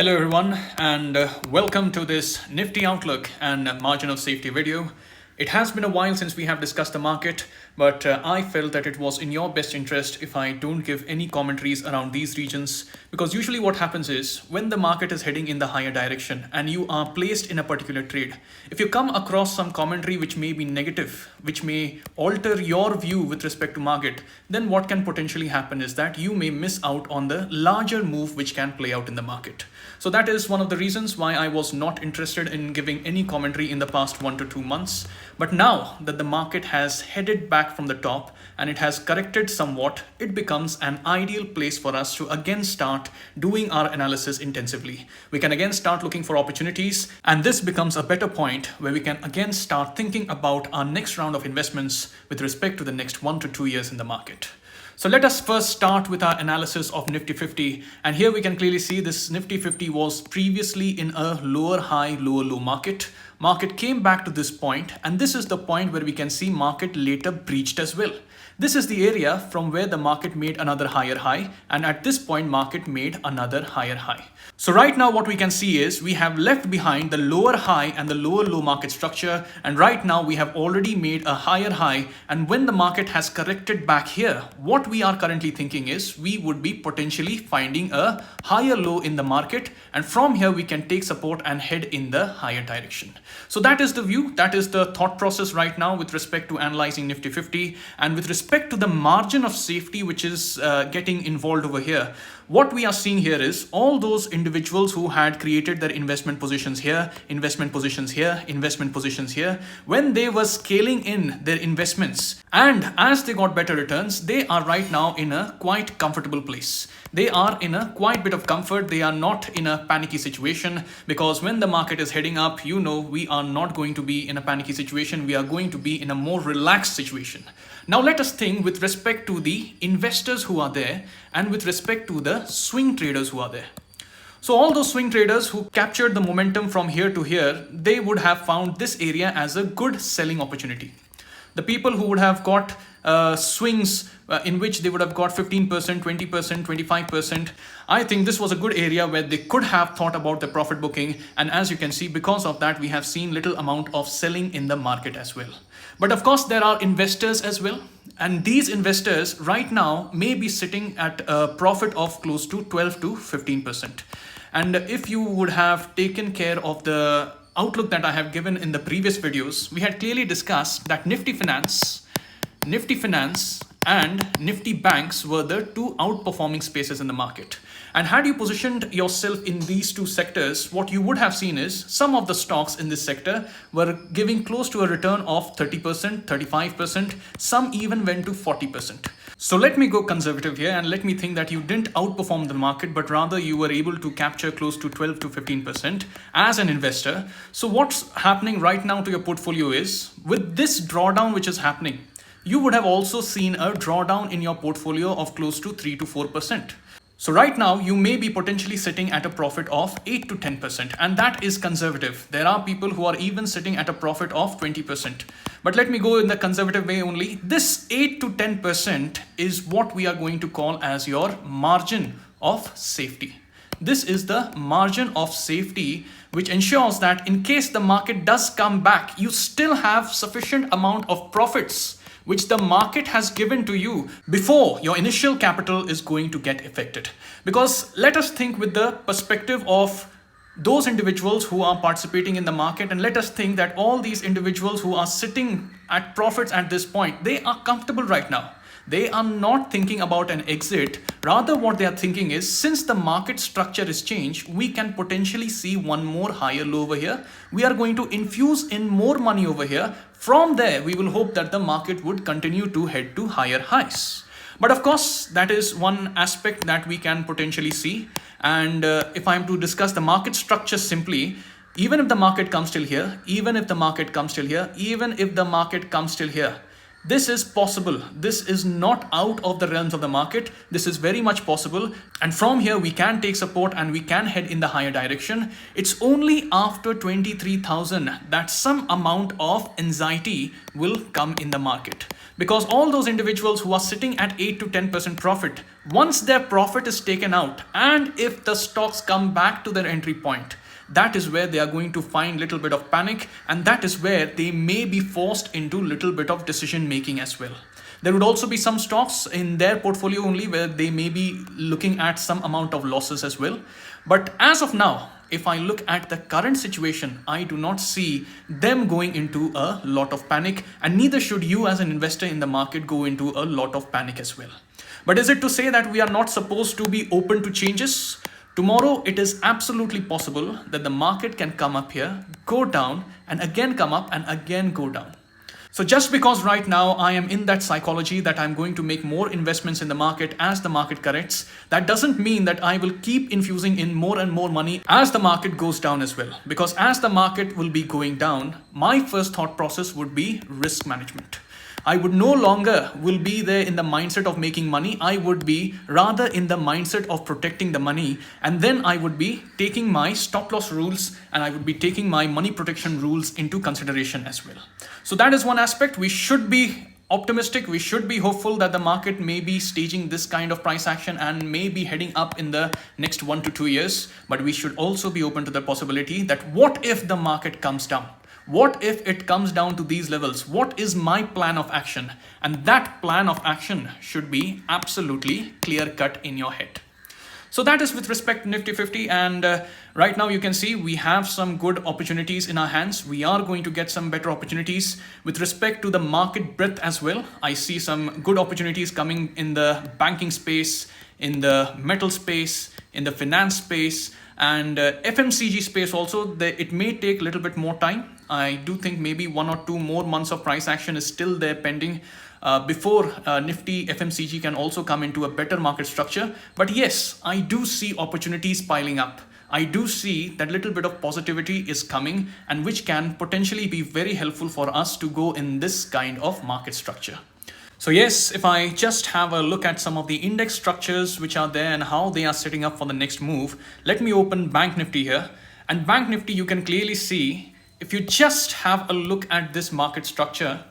Hello everyone and welcome to this Nifty Outlook and margin of safety video. It has been a while since we have discussed the market, but I felt that it was in your best interest if I don't give any commentaries around these regions, because usually what happens is when the market is heading in the higher direction and you are placed in a particular trade, if you come across some commentary which may be negative, which may alter your view with respect to market, then what can potentially happen is that you may miss out on the larger move which can play out in the market. So that is one of the reasons why I was not interested in giving any commentary in the past 1 to 2 months. But now that the market has headed back from the top and it has corrected somewhat, it becomes an ideal place for us to again start doing our analysis intensively. We can again start looking for opportunities, and this becomes a better point where we can again start thinking about our next round of investments with respect to the next 1 to 2 years in the market. So let us first start with our analysis of Nifty 50. And here we can clearly see this Nifty 50 was previously in a lower high, lower low market. Market came back to this point, and this is the point where we can see market later breached as well. This is the area from where the market made another higher high, and at this point market made another higher high. So right now what we can see is we have left behind the lower high and the lower low market structure, and right now we have already made a higher high, and when the market has corrected back here, what we are currently thinking is we would be potentially finding a higher low in the market, and from here we can take support and head in the higher direction. So that is the view, that is the thought process right now with respect to analyzing Nifty 50, and with respect to the margin of safety which is getting involved over here. What we are seeing here is all those individuals who had created their investment positions here, investment positions here, investment positions here, when they were scaling in their investments, and as they got better returns, they are right now in a quite comfortable place. They are in a quite bit of comfort. They are not in a panicky situation, because when the market is heading up, you know, we are not going to be in a panicky situation. We are going to be in a more relaxed situation. Now let us think with respect to the investors who are there and with respect to the swing traders who are there. So all those swing traders who captured the momentum from here to here, they would have found this area as a good selling opportunity. The people who would have got swings in which they would have got 15%, 20%, 25%. I think this was a good area where they could have thought about the profit booking. And as you can see, because of that, we have seen little amount of selling in the market as well. But of course, there are investors as well. And these investors right now may be sitting at a profit of close to 12 to 15%. And if you would have taken care of the outlook that I have given in the previous videos, we had clearly discussed that Nifty Finance and Nifty Banks were the two outperforming spaces in the market. And had you positioned yourself in these two sectors, what you would have seen is some of the stocks in this sector were giving close to a return of 30%, 35%, some even went to 40%. So let me go conservative here and let me think that you didn't outperform the market, but rather you were able to capture close to 12 to 15% as an investor. So what's happening right now to your portfolio is, with this drawdown which is happening, you would have also seen a drawdown in your portfolio of close to 3 to 4%. So right now you may be potentially sitting at a profit of 8 to 10%, and that is conservative. There are people who are even sitting at a profit of 20%. But let me go in the conservative way only. This 8 to 10% is what we are going to call as your margin of safety. This is the margin of safety which ensures that in case the market does come back, you still have sufficient amount of profits which the market has given to you before your initial capital is going to get affected. Because let us think with the perspective of those individuals who are participating in the market, and let us think that all these individuals who are sitting at profits at this point, they are comfortable right now. They are not thinking about an exit. Rather, what they are thinking is, since the market structure is changed, we can potentially see one more higher low over here. We are going to infuse in more money over here. From there, we will hope that the market would continue to head to higher highs. But of course, that is one aspect that we can potentially see. And if I am to discuss the market structure simply, even if the market comes till here, even if the market comes till here, even if the market comes till here, This is possible. This is not out of the realms of the market. This is very much possible. And from here, we can take support and we can head in the higher direction. It's only after 23,000 that some amount of anxiety will come in the market. Because all those individuals who are sitting at 8 to 10% profit, once their profit is taken out, and if the stocks come back to their entry point, that is where they are going to find little bit of panic, and that is where they may be forced into little bit of decision making as well. There would also be some stocks in their portfolio only where they may be looking at some amount of losses as well. But as of now, if I look at the current situation, I do not see them going into a lot of panic, and neither should you as an investor in the market go into a lot of panic as well. But is it to say that we are not supposed to be open to changes? Tomorrow, it is absolutely possible that the market can come up here, go down, and again come up and again go down. So just because right now I am in that psychology that I'm going to make more investments in the market as the market corrects, that doesn't mean that I will keep infusing in more and more money as the market goes down as well. Because as the market will be going down, my first thought process would be risk management. I would no longer will be there in the mindset of making money. I would be rather in the mindset of protecting the money. And then I would be taking my stop loss rules and I would be taking my money protection rules into consideration as well. So that is one aspect. We should be optimistic. We should be hopeful that the market may be staging this kind of price action and may be heading up in the next 1 to 2 years. But we should also be open to the possibility that what if the market comes down? What if it comes down to these levels? What is my plan of action? And that plan of action should be absolutely clear cut in your head. So that is with respect to Nifty 50, and right now you can see we have some good opportunities in our hands. We are going to get some better opportunities with respect to the market breadth as well. I see some good opportunities coming in the banking space, in the metal space, in the finance space, and FMCG space also. It may take a little bit more time. I do think maybe 1 or 2 more months of price action is still there pending before Nifty FMCG can also come into a better market structure. But yes, I do see opportunities piling up. I do see that little bit of positivity is coming, and which can potentially be very helpful for us to go in this kind of market structure. So yes, if I just have a look at some of the index structures which are there and how they are setting up for the next move, let me open Bank Nifty here. And Bank Nifty, you can clearly see, if you just have a look at this market structure,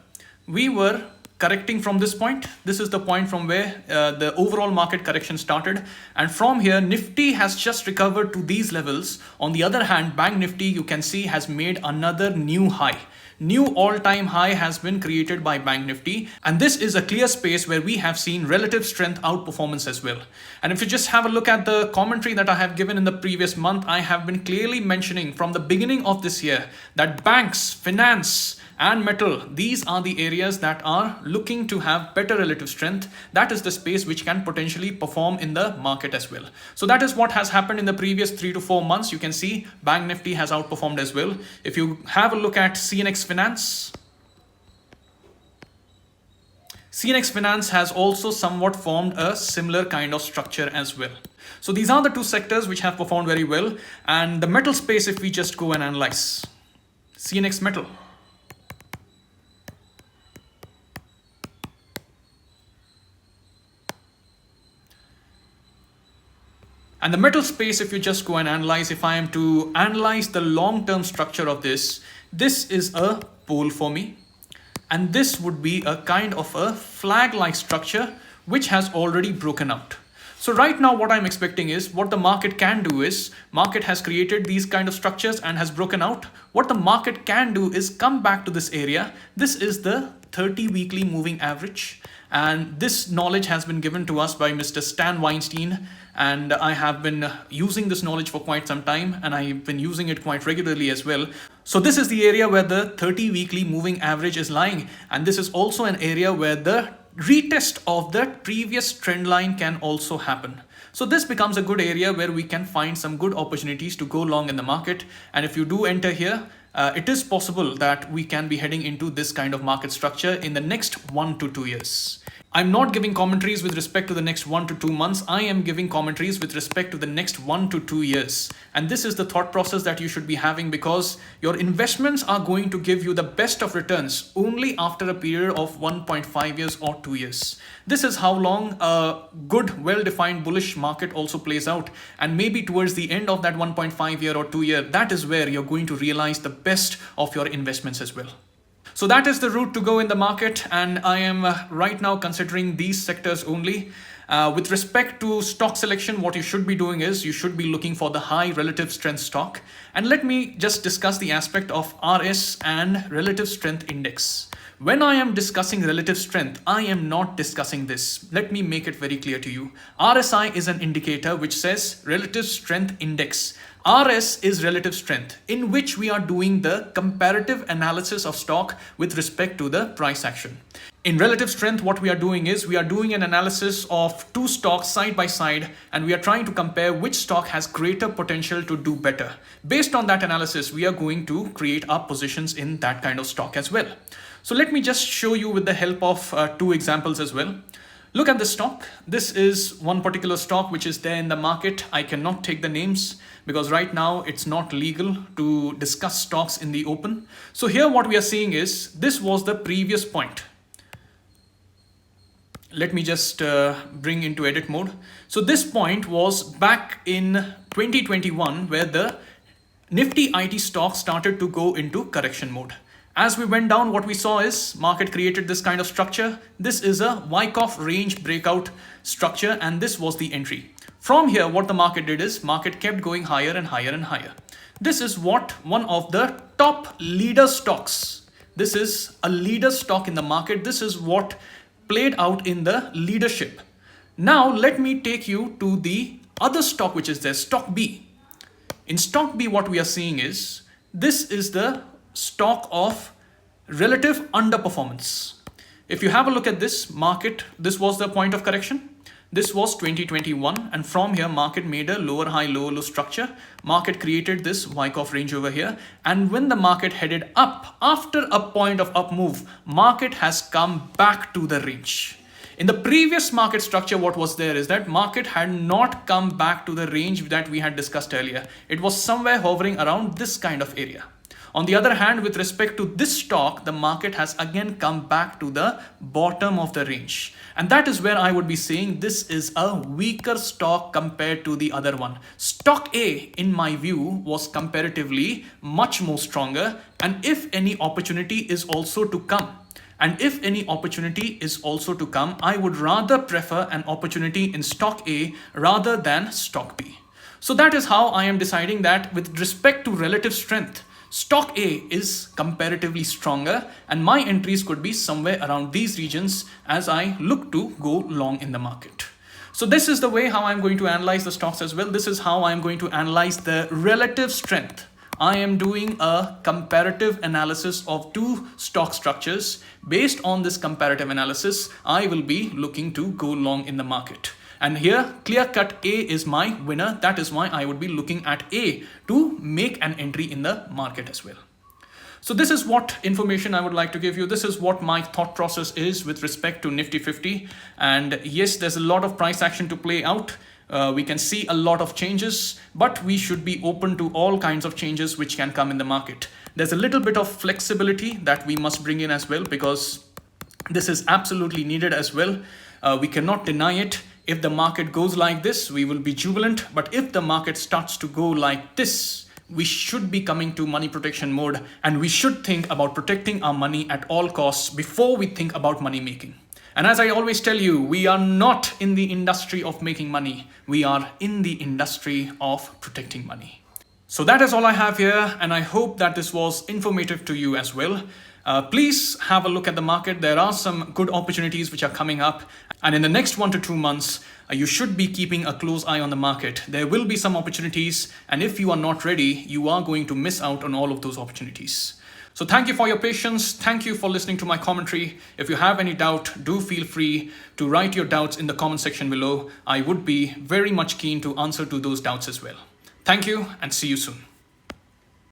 we were correcting from this point. This is the point from where the overall market correction started. And from here, Nifty has just recovered to these levels. On the other hand, Bank Nifty, you can see, has made another new high. New all-time high has been created by Bank Nifty, and this is a clear space where we have seen relative strength outperformance as well. And if you just have a look at the commentary that I have given in the previous month, I have been clearly mentioning from the beginning of this year that banks, finance, and metal, these are the areas that are looking to have better relative strength. That is the space which can potentially perform in the market as well. So that is what has happened in the previous 3 to 4 months. You can see Bank Nifty has outperformed as well. If you have a look at CNX Finance, CNX Finance has also somewhat formed a similar kind of structure as well. So these are the two sectors which have performed very well. And the metal space, if we just go and analyze CNX Metal, and the metal space, if you just go and analyze, if I am to analyze the long-term structure of this is a pole for me. And this would be a kind of a flag-like structure which has already broken out. So right now what I'm expecting is what the market can do is, market has created these kind of structures and has broken out. What the market can do is come back to this area. This is the 30 weekly moving average. And this knowledge has been given to us by Mr. Stan Weinstein. And I have been using this knowledge for quite some time, and I've been using it quite regularly as well. So this is the area where the 30 weekly moving average is lying. And this is also an area where the retest of the previous trend line can also happen. So this becomes a good area where we can find some good opportunities to go long in the market. And if you do enter here, it is possible that we can be heading into this kind of market structure in the next 1 to 2 years. I'm not giving commentaries with respect to the next 1 to 2 months. I am giving commentaries with respect to the next 1 to 2 years. And this is the thought process that you should be having, because your investments are going to give you the best of returns only after a period of 1.5 years or 2 years. This is how long a good, well-defined bullish market also plays out. And maybe towards the end of that 1.5 year or 2 year, that is where you're going to realize the best of your investments as well. So that is the route to go in the market, and I am right now considering these sectors only. With respect to stock selection, what you should be doing is you should be looking for the high relative strength stock. And let me just discuss the aspect of RS and relative strength index. When I am discussing relative strength, I am not discussing this. Let me make it very clear to you. RSI is an indicator which says relative strength index. RS is relative strength, in which we are doing the comparative analysis of stock with respect to the price action. In relative strength, what we are doing is we are doing an analysis of two stocks side by side, and we are trying to compare which stock has greater potential to do better. Based on that analysis, we are going to create our positions in that kind of stock as well. So let me just show you with the help of two examples as well. Look at this stock. This is one particular stock which is there in the market. I cannot take the names because right now it's not legal to discuss stocks in the open. So here what we are seeing is this was the previous point. Let me just bring into edit mode. So this point was back in 2021 where the Nifty IT stock started to go into correction mode. As we went down, what we saw is market created this kind of structure. This is a Wyckoff range breakout structure, and this was the entry. From here, what the market did is market kept going higher and higher and higher. This is what one of the top leader stocks. This is a leader stock in the market. This is what played out in the leadership. Now, let me take you to the other stock which is there, stock B. In stock B, what we are seeing is this is the stock of relative underperformance. If you have a look at this market, this was the point of correction. This was 2021, and from here market made a lower high lower low structure. Market created this Wyckoff range over here, and when the market headed up after a point of up move, market has come back to the range. In the previous market structure, what was there is that market had not come back to the range that we had discussed earlier. It was somewhere hovering around this kind of area. On the other hand, with respect to this stock, the market has again come back to the bottom of the range. And that is where I would be saying this is a weaker stock compared to the other one. Stock A, in my view, was comparatively much more stronger. And if any opportunity is also to come, I would rather prefer an opportunity in stock A rather than stock B. So that is how I am deciding that with respect to relative strength, stock A is comparatively stronger, and my entries could be somewhere around these regions as I look to go long in the market. So this is the way how I'm going to analyze the stocks as well. This is how I'm going to analyze the relative strength. I am doing a comparative analysis of two stock structures. Based on this comparative analysis, I will be looking to go long in the market. And here, clear cut A is my winner. That is why I would be looking at A to make an entry in the market as well. So this is what information I would like to give you. This is what my thought process is with respect to Nifty 50. And yes, there's a lot of price action to play out. We can see a lot of changes, but we should be open to all kinds of changes which can come in the market. There's a little bit of flexibility that we must bring in as well, because this is absolutely needed as well. We cannot deny it. If the market goes like this, we will be jubilant. But if the market starts to go like this, we should be coming to money protection mode, and we should think about protecting our money at all costs before we think about money making. And as I always tell you, we are not in the industry of making money. We are in the industry of protecting money. So that is all I have here, and I hope that this was informative to you as well. Please have a look at the market. There are some good opportunities which are coming up. And in the next 1 to 2 months, you should be keeping a close eye on the market. There will be some opportunities. And if you are not ready, you are going to miss out on all of those opportunities. So thank you for your patience. Thank you for listening to my commentary. If you have any doubt, do feel free to write your doubts in the comment section below. I would be very much keen to answer to those doubts as well. Thank you, and see you soon.